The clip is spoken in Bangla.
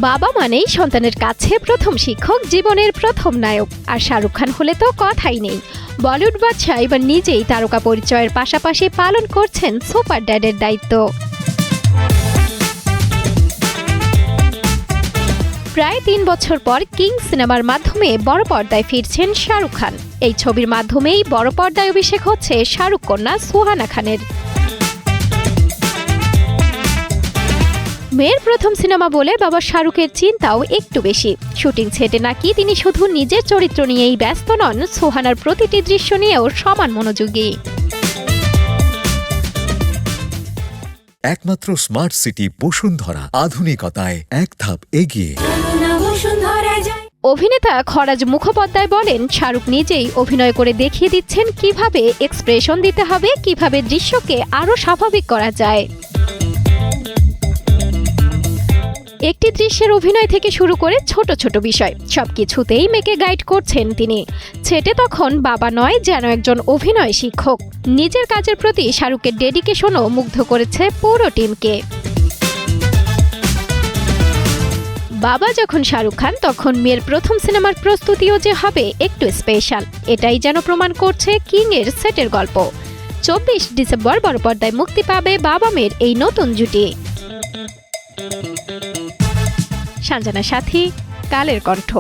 বাবা মানেই সন্তানের কাছে প্রথম শিক্ষক, জীবনের প্রথম নায়ক। আর শাহরুখ খান হলে তো কথাই নেই। বলিউড বাদশা এবার নিজেই তারকা পরিচয়ের পাশাপাশি পালন করছেন সুপার ড্যাডের দায়িত্ব। প্রায় 3 বছর পর কিং সিনেমার মাধ্যমে বড় পর্দায় ফিরছেন শাহরুখ খান। এই ছবির মাধ্যমেই বড় পর্দায় অভিষেক হচ্ছে শাহরুখ কন্যা সুহানা খানের। মেয়ের প্রথম সিনেমা বলে বাবা শাহরুখের চিন্তাও একটু বেশি। শুটিং সেটে নাকি তিনি শুধু নিজের চরিত্র নিয়েই ব্যস্ত নন, সুহানার প্রতিটি দৃশ্য নিয়েও সমান মনোযোগী। একমাত্র স্মার্ট সিটি বসুন্ধরা, আধুনিকতায় এক ধাপ এগিয়ে। অভিনেতা খরাজ মুখোপাধ্যায় বলেন, শাহরুখ নিজেই অভিনয় করে দেখিয়ে দিচ্ছেন কিভাবে এক্সপ্রেশন দিতে হবে, কিভাবে দৃশ্যকে আরও স্বাভাবিক করা যায়। একটি দৃশ্যের অভিনয় থেকে শুরু করে ছোট ছোট বিষয় সবকিছুতেই মেয়েকে গাইড করছেন তিনি। ছেটে তখন বাবা নয়, যেন একজন অভিনয় শিক্ষক। নিজের কাজের প্রতি শাহরুখের ডেডিকেশনও মুগ্ধ করেছে পুরো টিমকে। বাবা যখন শাহরুখ খান, তখন মেয়ের প্রথম সিনেমার প্রস্তুতিও যে হবে একটু স্পেশাল, এটাই যেন প্রমাণ করছে কিং এর সেটের গল্প। 24 ডিসেম্বর বড় পর্দায় মুক্তি পাবে বাবা মেয়ের এই নতুন জুটি। সঞ্জনা সাথী, কালের কণ্ঠ।